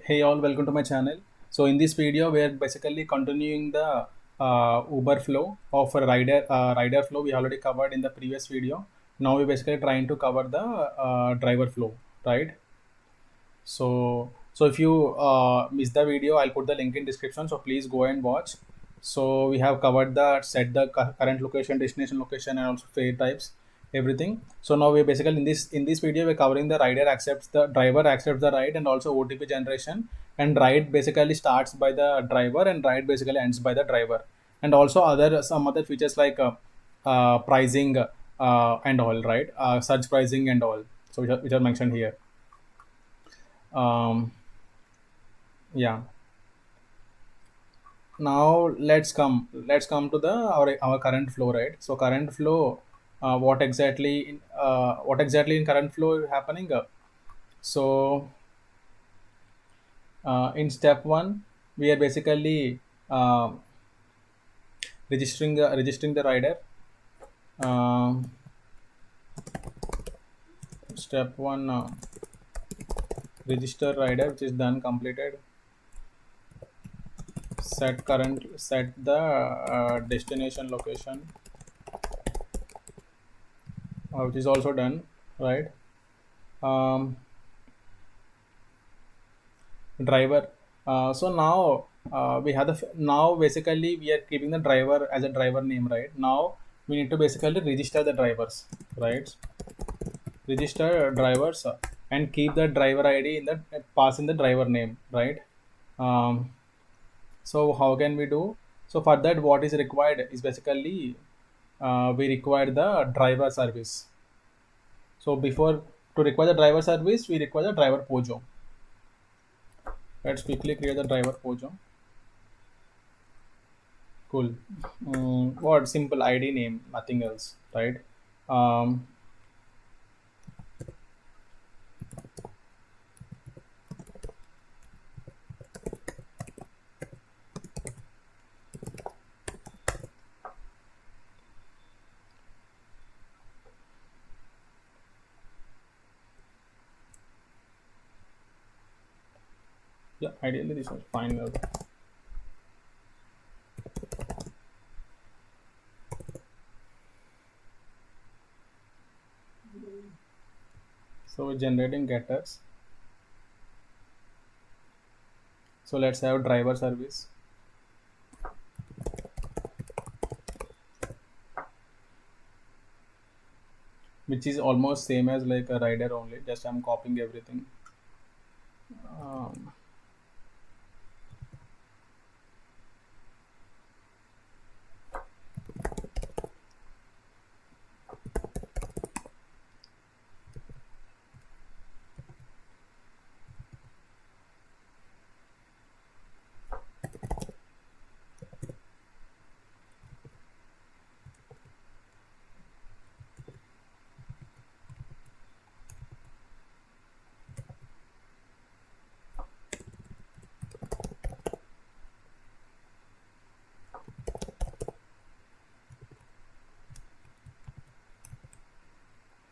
Hey all, welcome to my channel. So in this video, we are basically continuing the Uber flow of a rider flow we already covered in the previous video. Now we're basically trying to cover the driver flow, right? So if you miss the video, I'll put the link in description. So please go and watch. So we have covered the set the current location, destination location, and also fare types, everything. So now we're basically in this video we're covering the driver accepts the ride and also OTP generation. And ride basically starts by the driver and ride basically ends by the driver. And also some other features like pricing and all, right? Surge pricing and all. So which are mentioned here. um yeah, now let's come to the our current flow, right? So current flow, what exactly in current flow is happening. So in step one, we are basically uh, registering the rider. um, Step one, register rider, which is done, completed. Set the destination location, which is also done, right? um, Driver, so now we have now basically we are keeping the driver as a driver name, right? Now we need to basically register the drivers, right? Register drivers, and keep the driver ID in the pass in the driver name, right? um, so how can we do? So for that, what is required is basically we require the driver service. So before to require the driver service, we require the driver pojo. Let's quickly create the driver pojo. Cool. What simple ID name, nothing else, right? Um, yeah, ideally this was fine. So we're generating getters. So let's have driver service. Which is almost same as like a rider only. Just I'm copying everything. Um,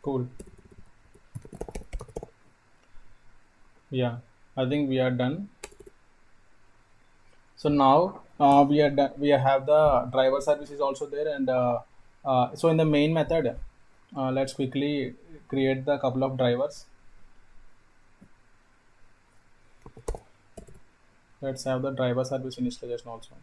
cool. Yeah, I think we are done. So now we are done. We have the driver service is also there, and so in the main method, let's quickly create the couple of drivers. Let's have the driver service initialization also.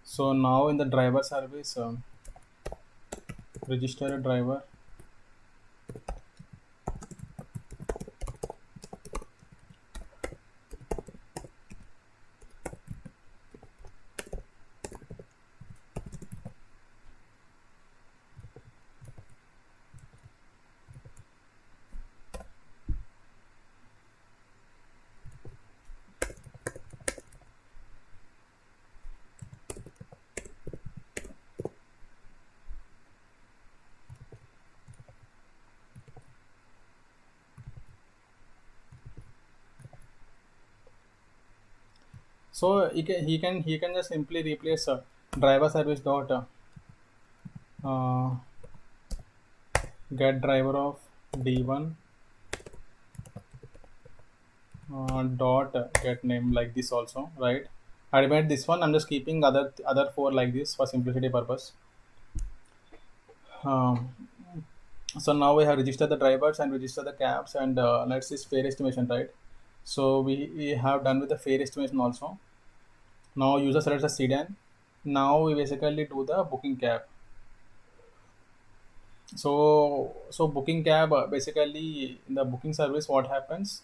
So now in the driver service, register a driver. So he can just simply replace driver service dot uh, get driver of d1 dot get name like this also, right? I remember this one. I'm just keeping other four like this for simplicity purpose. um, so now we have registered the drivers and register the cabs, and let's see fare estimation, right? So we have done with the fare estimation also. Now user selects a sedan. Now we basically do the booking cab. So booking cab, basically in the booking service, what happens?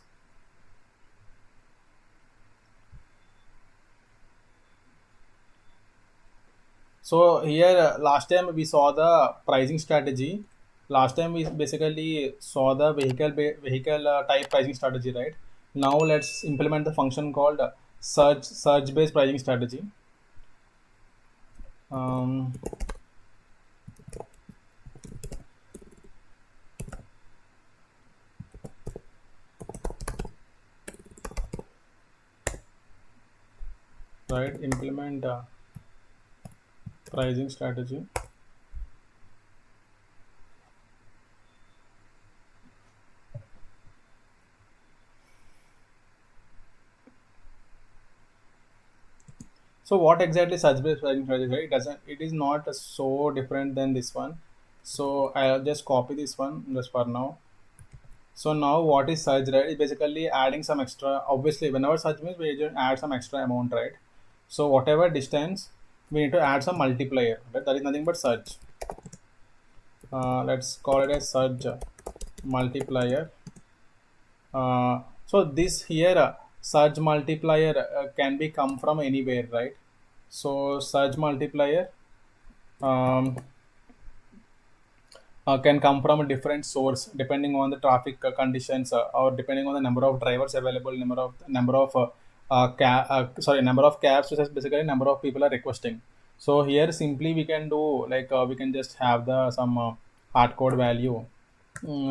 So here, last time we saw the pricing strategy. Last time we basically saw the vehicle type pricing strategy, right? Now let's implement the function called search based pricing strategy. Um, right, implement pricing strategy. So what exactly search based pricing strategy, right? It doesn't, it is not so different than this one. So I'll just copy this one just for now. So now what is surge, right? It's basically adding some extra. Obviously, whenever surge means we just add some extra amount, right? So whatever distance, we need to add some multiplier. Right? That is nothing but surge. Let's call it a surge multiplier. So this here surge multiplier can be come from anywhere, right? So surge multiplier um, can come from a different source depending on the traffic conditions, or depending on the number of drivers available, number of cabs, which is basically number of people are requesting. So here simply we can do like we can just have the some hard code value,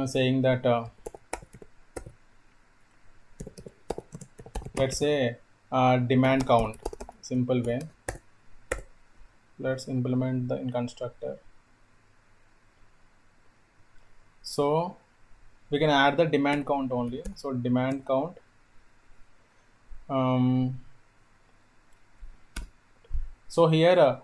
saying that let's say demand count. Simple way, let's implement the in constructor. So we can add the demand count only. So demand count, um, so here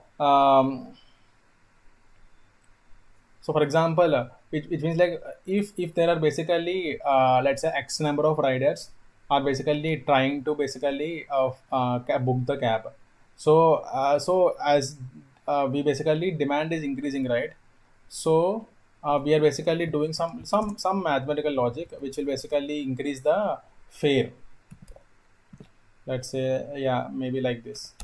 so for example, it means like if there are basically let's say x number of riders are basically trying to basically book the cab. So as we basically demand is increasing, right? So we are basically doing some mathematical logic which will basically increase the fare. Let's say, yeah, maybe like this.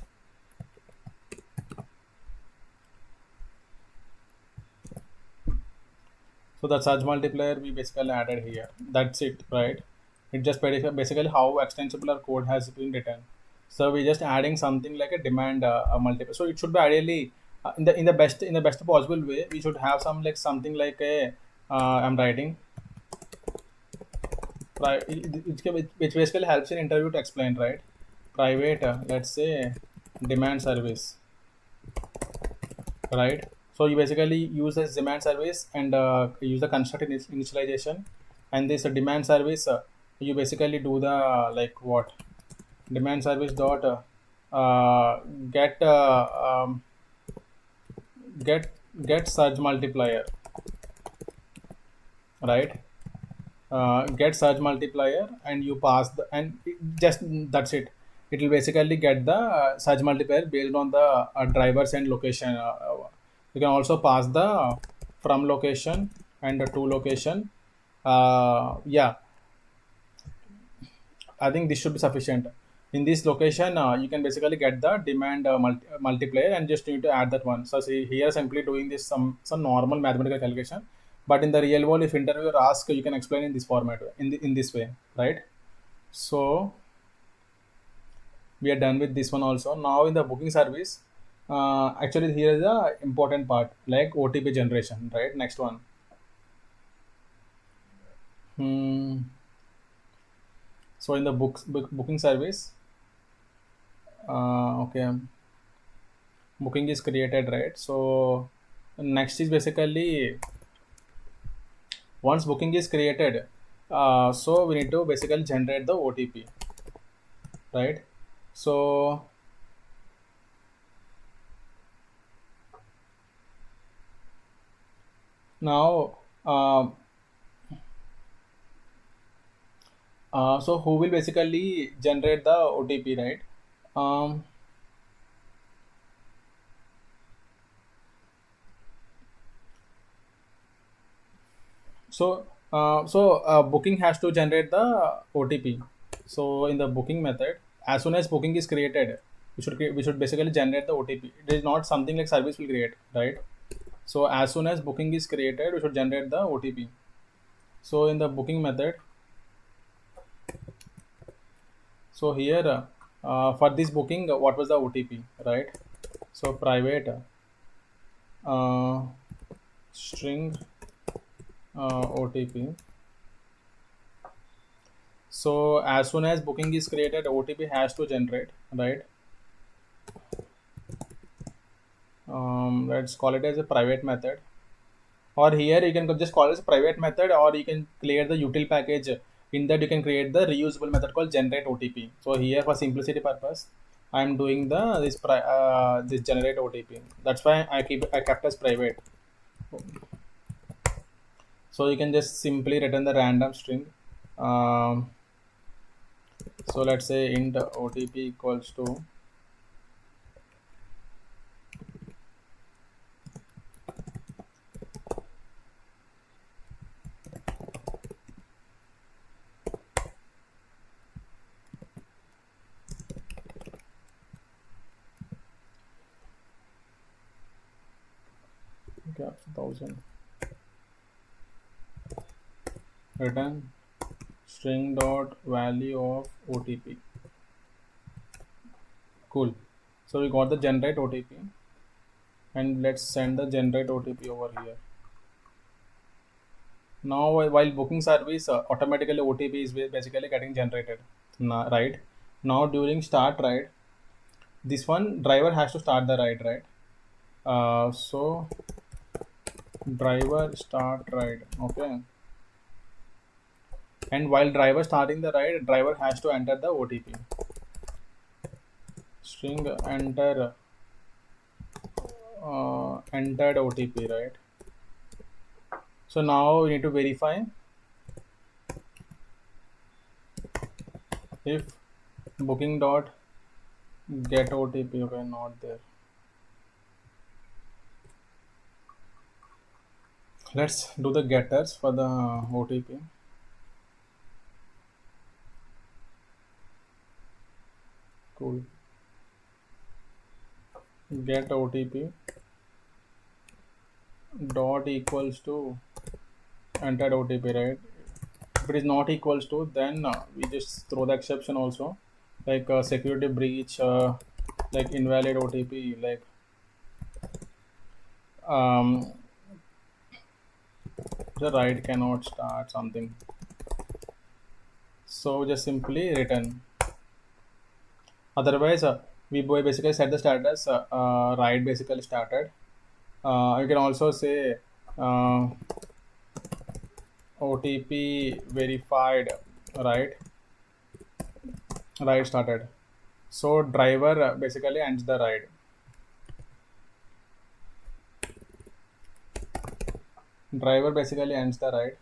So the surge multiplier we basically added here. That's it, right? It just basically how extensible our code has been written. So we're just adding something like a demand multiplier. So it should be ideally in the best possible way. We should have some like something like a I'm writing. Which basically helps in interview to explain, right? Private, let's say demand service, right? So you basically use this demand service and use the construct initialization, and this demand service you basically do the what demand service dot uh, get get get surge multiplier, right? Get surge multiplier, and you pass the and just that's it. It will basically get the surge multiplier based on the drivers and location. You can also pass the from location and the to location. Yeah, I think this should be sufficient. In this location, you can basically get the demand multiplier, and just need to add that one. So see here, simply doing this some normal mathematical calculation. But in the real world, if interviewer asks, you can explain in this format, in this way, right? So we are done with this one also. Now in the booking service, actually here is the important part, like OTP generation, right? Next one. Hmm. So in the booking service, okay. booking is created, right? So next is basically once booking is created, so we need to basically generate the OTP, right? So now um, so who will basically generate the OTP, right? um, Booking has to generate the OTP. So in the booking method, as soon as booking is created, we should basically generate the OTP. It is not something like service will create, right? So as soon as booking is created, we should generate the OTP. So in the booking method, so here for this booking, what was the OTP, right? So private uh, string OTP. So as soon as booking is created, OTP has to generate, right? Let's call it as a private method, or here you can just call it as a private method, or you can clear the util package. In that you can create the reusable method called generate OTP. So here for simplicity purpose, I am doing this generate OTP. That's why I kept as private. So you can just simply return the random string. um, so let's say int OTP equals to okay, 1000 return string dot value of OTP. Cool. So we got the generate OTP, and let's send the generate OTP over here. Now while booking service, automatically OTP is basically getting generated. Right now during start ride, this one driver has to start the ride, right? So driver start ride, okay. And while driver starting the ride, driver has to enter the OTP string entered OTP, right? So now we need to verify if booking dot get OTP, okay, not there. Let's do the getters for the OTP. Cool. Get OTP dot equals to entered OTP, right? If it is not equals to, then we just throw the exception also, like security breach, like invalid OTP, like um, the ride cannot start something. So just simply return. Otherwise, we basically set the status ride basically started. You can also say OTP verified, right? Ride started. So driver basically ends the ride. Driver basically ends the ride.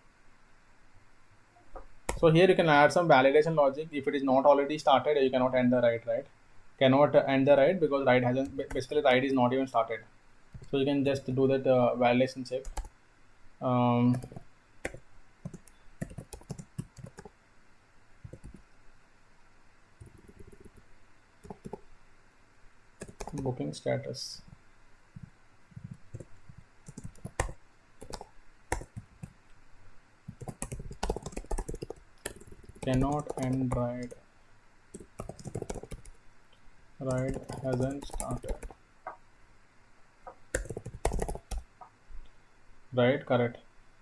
So here you can add some validation logic. If it is not already started, you cannot end the ride, right? Cannot end the ride because ride hasn't basically ride is not even started. So you can just do that validation check. Booking status. Cannot end ride. Ride hasn't started. Right, correct.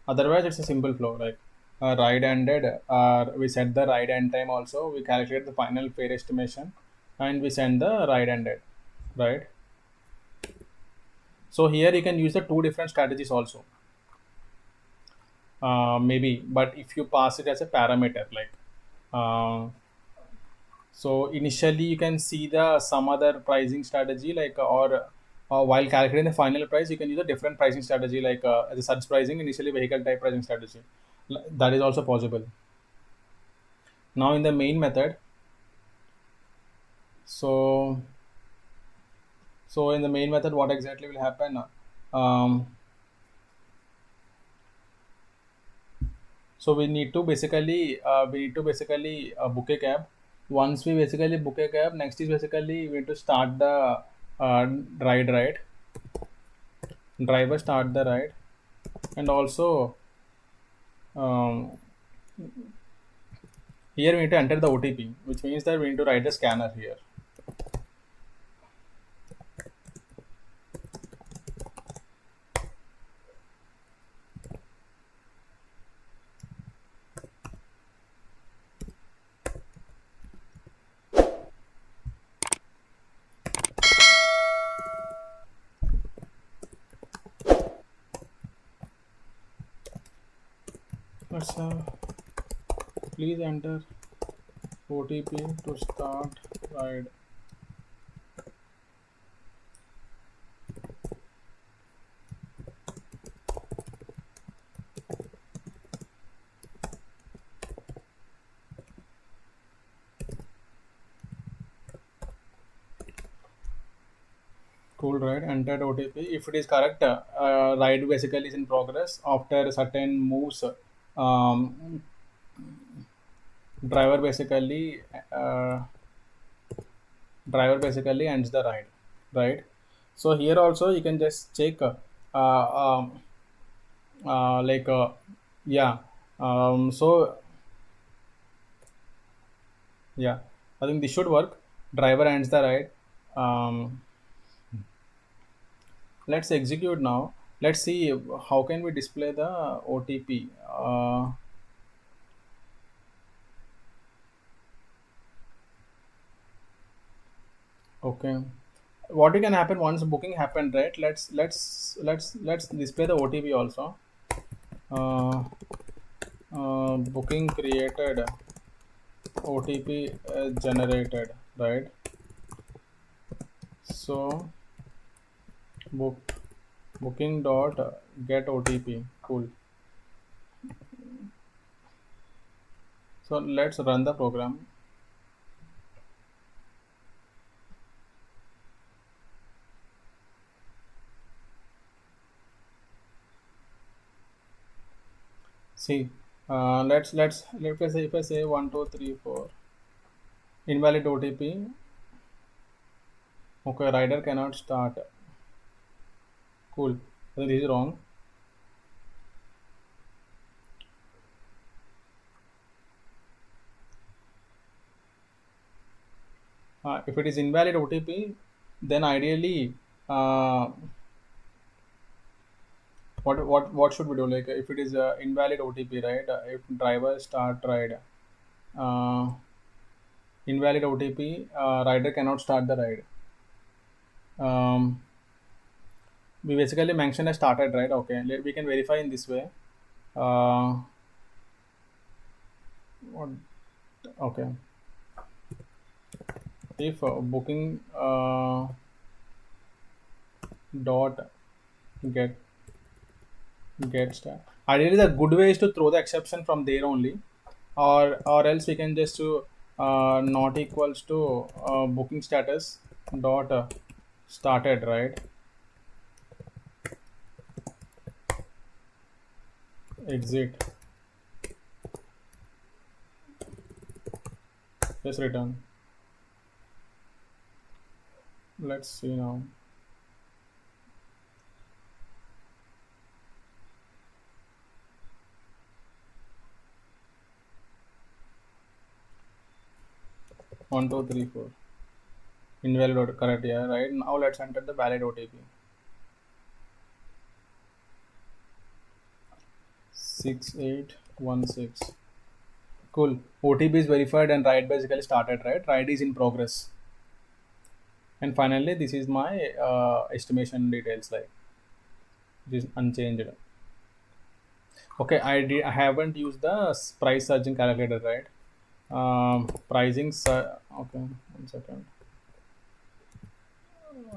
Otherwise, it's a simple flow. Like ride ended, we set the ride end time also. We calculate the final fare estimation, and we send the ride ended. Right. So here you can use the two different strategies also, maybe, but if you pass it as a parameter, like uh, so initially you can see the some other pricing strategy, like while calculating the final price you can use a different pricing strategy, like as a surge pricing, initially vehicle type pricing strategy. That is also possible. Now in the main method, so in the main method what exactly will happen, um, so we need to basically book a cab. Once we basically book a cab, next is basically we need to start the ride, right? Driver start the ride, and also um, here we need to enter the OTP, which means that we need to write a scanner here. Let's please enter OTP to start ride. Cool, right? Entered OTP. If it is correct, ride basically is in progress. After certain moves, um, driver basically uh, driver basically ends the ride, right? So here also you can just check, like yeah. So yeah, I think this should work. Driver ends the ride. Um, let's execute now. Let's see how can we display the OTP. Okay, what can happen once booking happened, right? Let's display the OTP also. uh, Booking created, OTP generated, right? So book booking dot get OTP. Cool. So let's run the program. See, let's say if I say 1234 invalid OTP. Okay, rider cannot start. Cool. I think this is wrong. If it is invalid OTP, then ideally, uh, what should we do? Like if it is invalid OTP, right? If driver start ride, uh, invalid OTP, rider cannot start the ride. Um, we basically mentioned as started, right? Okay, we can verify in this way. Uh, what? Okay, if booking dot get ideally the good way is to throw the exception from there only, or else we can just do not equals to booking status dot started, right? Exit, just return. Let's see now. One, two, three, four. Invalid correct, yeah, right. Now let's enter the valid OTP. 6816. Cool. OTP is verified and ride basically started, right? Ride is in progress. And finally, this is my estimation details, like This is unchanged. Okay, I haven't used the price surging calculator, right? Okay, one second.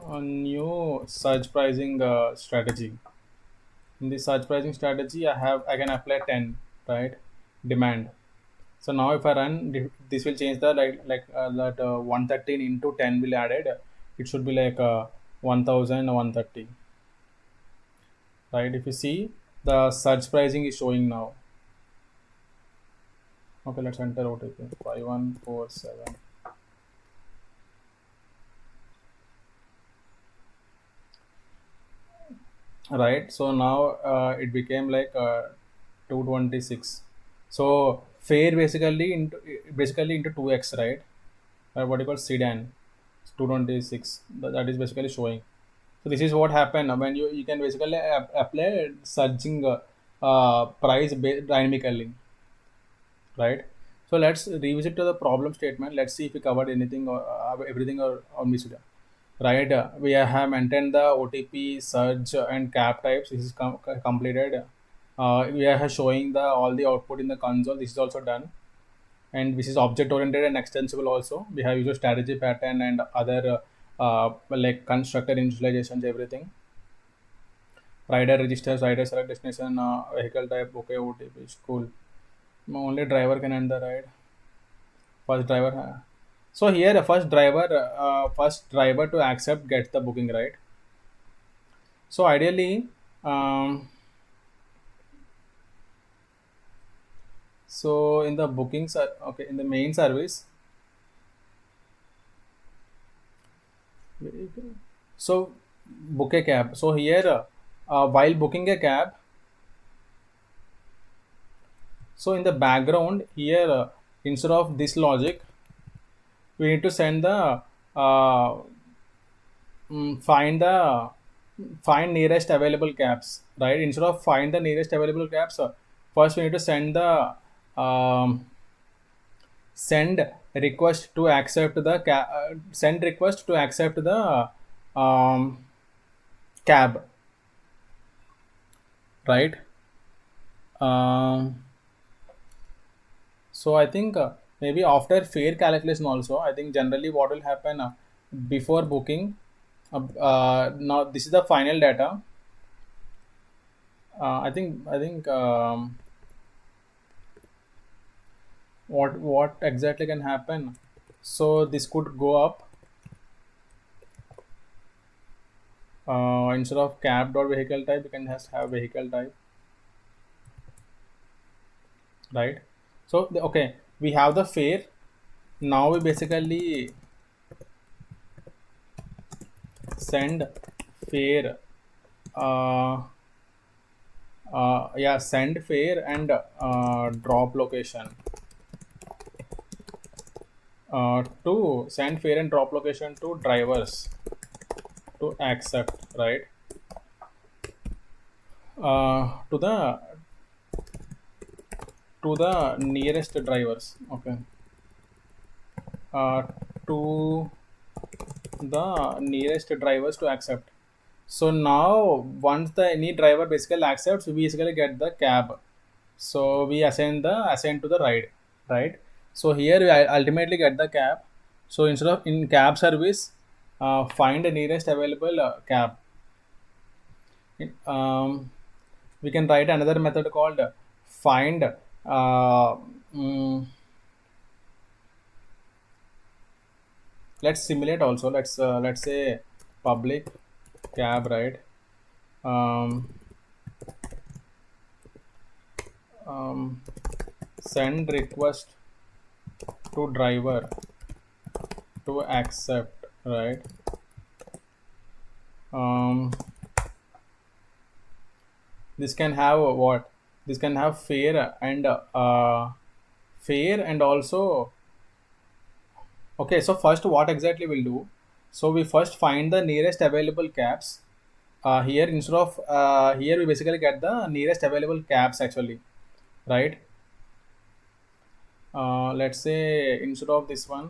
A new surge pricing strategy. In the surge pricing strategy, I can apply 10, right? Demand. So now if I run, this will change the that 113 into 10 will added. It should be like 1130, right? If you see, the surge pricing is showing now. Okay, let's enter OTP 5147. Right, so now it became like 226. So fare basically into 2x, right? What you call sedan, 226. That is basically showing. So this is what happened when you can basically apply surging price dynamically, right? So let's revisit to the problem statement. Let's see if we covered anything or everything or missed. Right, we have maintained the OTP, surge, and cap types. This is completed. We are showing the all the output in the console. This is also done, and this is object oriented and extensible also. We have used strategy pattern and other like constructor initializations, everything. Rider registers, rider select destination, vehicle type. Okay, OTP is cool. Only driver can end the ride. First driver. So here, first driver to accept gets the booking, right? So ideally, so in the bookings, okay, in the main service, so book a cab. So here, while booking a cab, so in the background here, instead of this logic, we need to send the uh, find the find nearest available cabs, right? Instead of find the nearest available cabs, first we need to send the send request to accept the send request to accept the um, cab, right? um, so I think maybe after fare calculation also, I think generally what will happen before booking, now this is the final data. I think what exactly can happen. So this could go up, instead of cab dot vehicle type, you can just have vehicle type, right? So okay, we have the fare. Now we basically send fare, uh, yeah, send fare and drop location, to send fare and drop location to drivers to accept, right? To the nearest drivers, okay, uh, to the nearest drivers to accept. So now once the any driver basically accepts, we basically get the cab. So we assign to the ride, right? So here we ultimately get the cab. So instead of in cab service, find the nearest available cab. Um, we can write another method called find. Mm, let's simulate also. Let's say public cab, right? Um, um, send request to driver to accept, right? um, this can have what, this can have fare and also, okay, so first what exactly we'll do, so we first find the nearest available cabs. Here instead of here we basically get the nearest available cabs actually, right? Let's say instead of this one,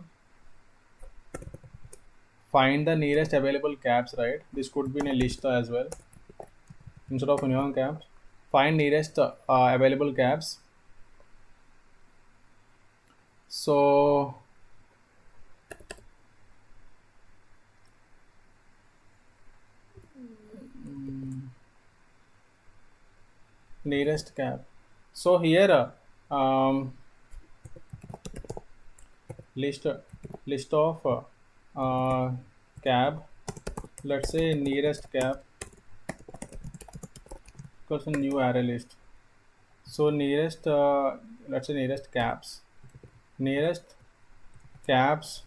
find the nearest available cabs, right? This could be in a list as well. instead of union cabs, find nearest available cabs. So nearest cab. So here list list of cab. Let's say nearest cab equals a new array list. So nearest let's say nearest cabs. Nearest cabs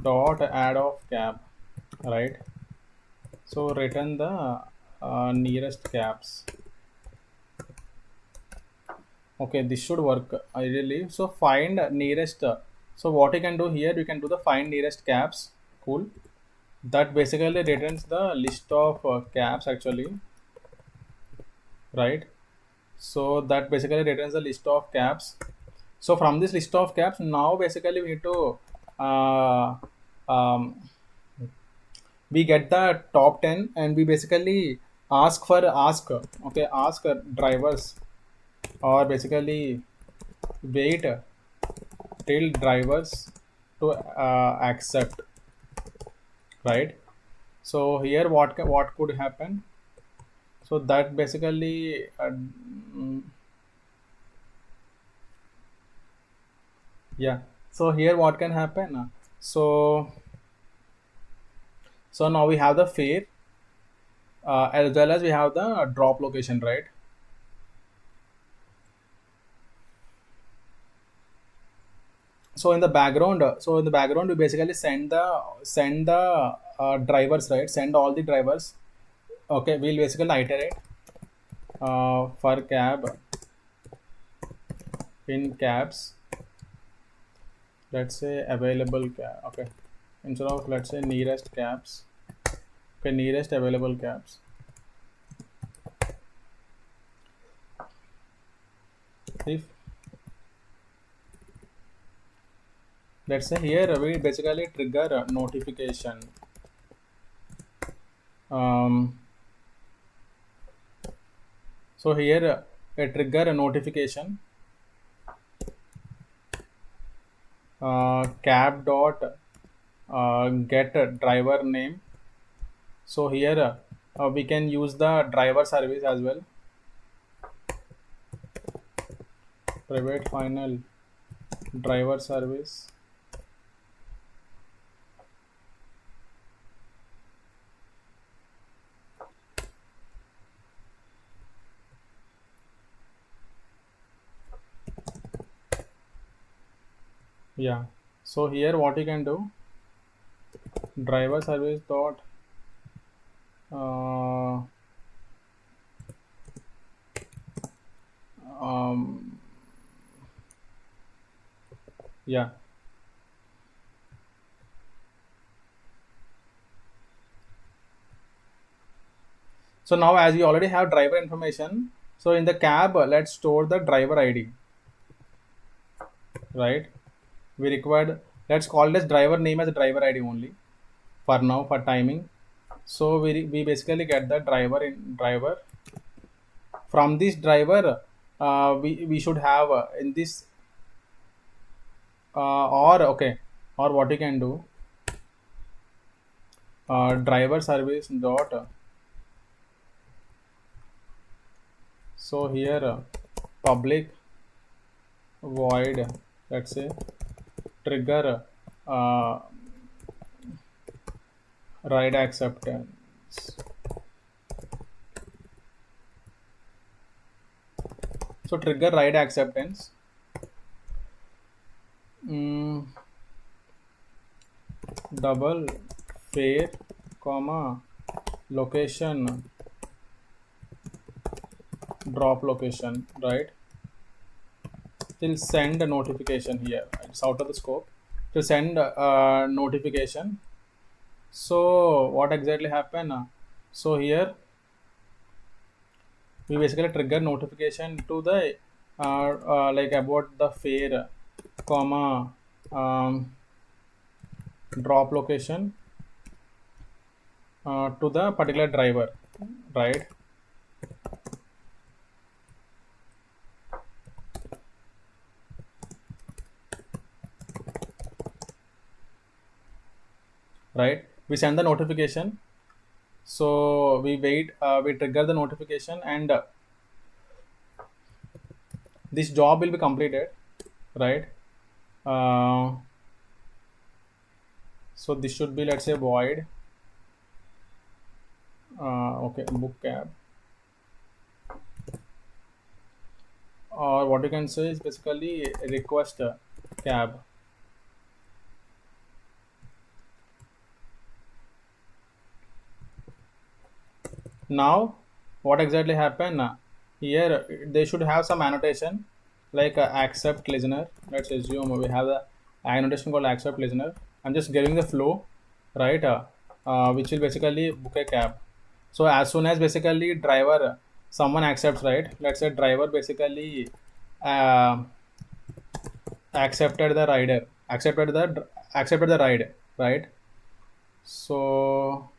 dot add of cab, right? So return the nearest cabs. Okay, this should work ideally. So find nearest. So what you can do here, you can do the find nearest cabs. Cool. That basically returns the list of cabs actually, right? So that basically returns the list of cabs. So from this list of cabs, now basically we need to uh, um, we get the top 10 and we basically ask drivers, or basically wait till drivers to accept, right? So here what could happen, so that basically yeah, so here what can happen, so now we have the fare as well as we have the drop location, right? So in the background we basically send the drivers, right? Send all the drivers. Okay, we'll basically iterate for cab in cabs, let's say available cab. Okay, instead of let's say nearest cabs. Okay, nearest available cabs. If let's say here we basically trigger a notification, um, so here a trigger a notification cab dot get a driver name. So here we can use the driver service as well, private final driver service. Yeah, so here what you can do, driver service dot uh, um, yeah, so now as we already have driver information, so in the cab let's store the driver ID, right? We required, let's call this driver name as a driver ID only for now for timing. So we basically get the driver. From this driver we should have in this or okay, or what you can do, driver service dot so here public void, let's say trigger ride acceptance. So trigger ride acceptance, double fare comma location drop location, right? Till send a notification. Here it's out of the scope to send notification. So what exactly happened, so here we basically trigger notification to the like about the fare comma drop location to the particular driver, right? Right, we send the notification. So we wait, we trigger the notification, and this job will be completed, right? uh, so this should be, let's say, void, okay, book cab, or what you can say is basically request a cab. Now what exactly happened, here they should have some annotation like accept listener. Let's assume we have the annotation called accept listener. I'm just giving the flow, right? Which will basically book a cab. So as soon as basically driver, someone accepts, right? Let's say driver basically uh, accepted the rider, accepted the ride, right? So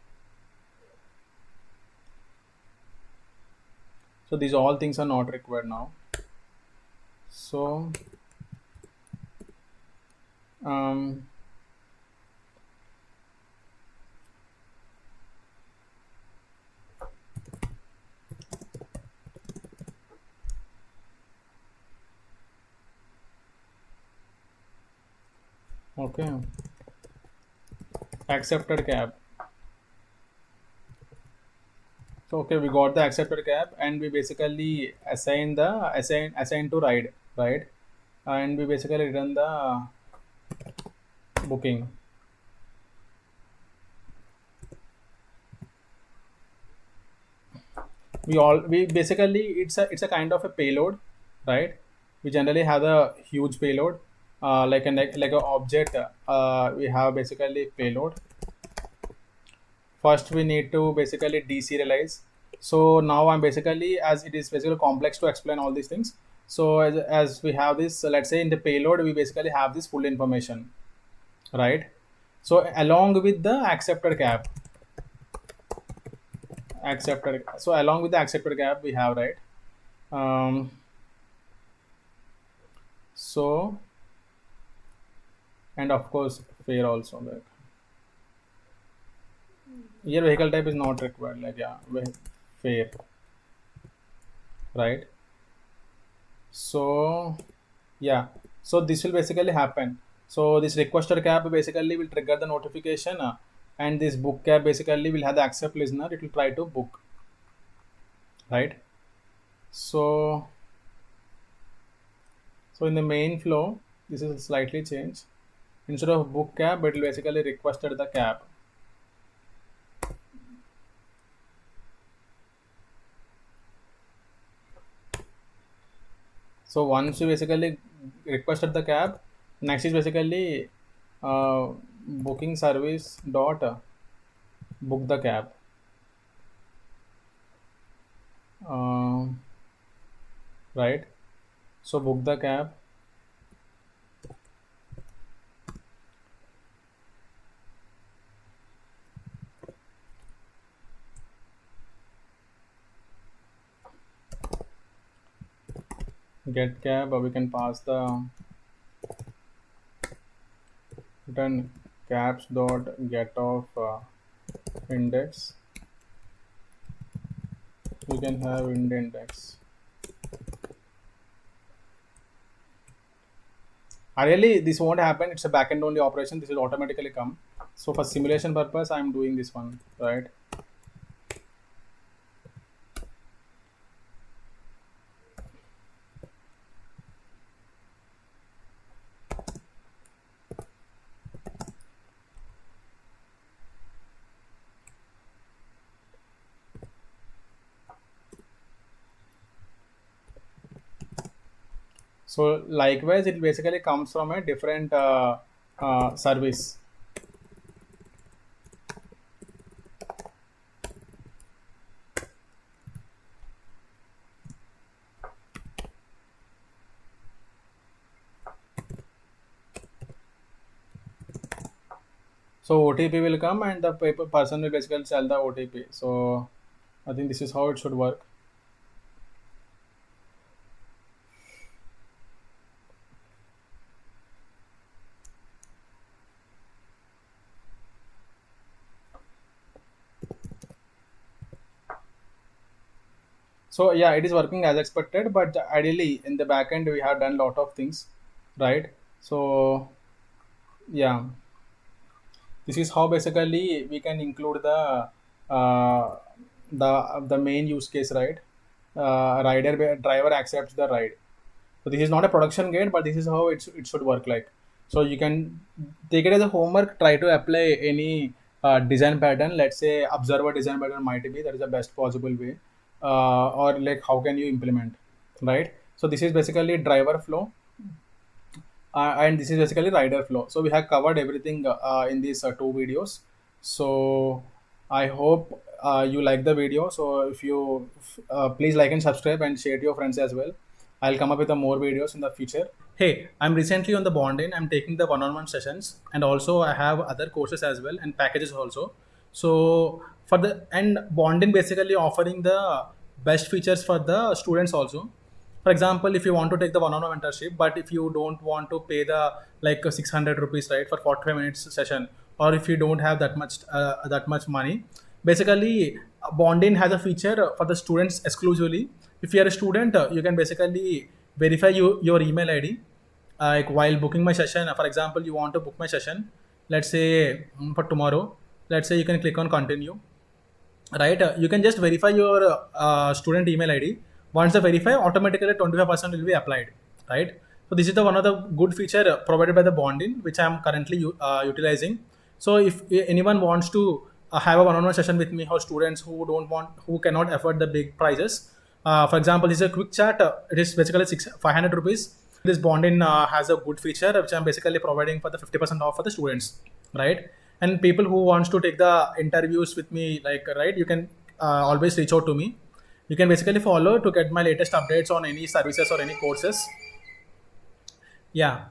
these all things are not required now. So um, okay, accepted cab. So okay, we got the accepted cab, and we basically assign to ride, right? And we basically return the booking. We basically, it's a kind of a payload, right? We generally have a huge payload, like a object. We have basically payload. First we need to basically deserialize. So now I'm basically, as it is basically complex to explain all these things. So as we have this, let's say in the payload we basically have this full information, right? So along with the accepted cap, so along with the accepted cap we have, right? um, so, and of course fare also, like here vehicle type is not required, like yeah, fare, right? So yeah, so this will basically happen. So this requester cap basically will trigger the notification, and this book cap basically will have the accept listener, it will try to book, right? So in the main flow, this is slightly changed. Instead of book cap, it will basically requested the cap. So once you basically requested the cab, next is basically booking service dot book the cab. Um, right. So book the cab. Get cab. We can pass the return cabs dot get of index. You can have index. Really, this won't happen. It's a backend only operation. This will automatically come. So for simulation purpose, I'm doing this one, right? So likewise, it basically comes from a different service. So OTP will come, and the person will basically sell the OTP. So I think this is how it should work. So yeah, it is working as expected, but ideally in the backend we have done lot of things, right? So yeah, this is how basically we can include uh, the main use case, right? Rider driver accepts the ride. So this is not a production gate, but this is how it should work like. So you can take it as a homework. Try to apply any design pattern. Let's say observer design pattern might be that is the best possible way, or like how can you implement, right? So this is basically driver flow, and this is basically rider flow. So we have covered everything in these two videos. So I hope you like the video. So if you please like and subscribe and share to your friends as well. I'll come up with more videos in the future. Hey, I'm recently on the bonding. I'm taking the one-on-one sessions, and also I have other courses as well and packages also. So for the and bonding basically offering the best features for the students also. For example, if you want to take the one-on-one mentorship, but if you don't want to pay the like 600 rupees, right, for 45 minutes session, or if you don't have that much money, basically bonding has a feature for the students exclusively. If you are a student, you can basically verify your email id, like while booking my session. For example, you want to book my session, let's say for tomorrow. Let's say you can click on continue, right? You can just verify your student email id. Once they verify, automatically 25% will be applied, right? So this is the one of the good feature provided by the bonding, which I am currently utilizing. So if anyone wants to have a one-on-one session with me, or students who cannot afford the big prices, for example, this is a quick chat. It is basically 500 rupees. This bonding has a good feature which I'm basically providing for the 50% off for the students, right? And people who wants to take the interviews with me, like, right, you can always reach out to me. You can basically follow to get my latest updates on any services or any courses. Yeah.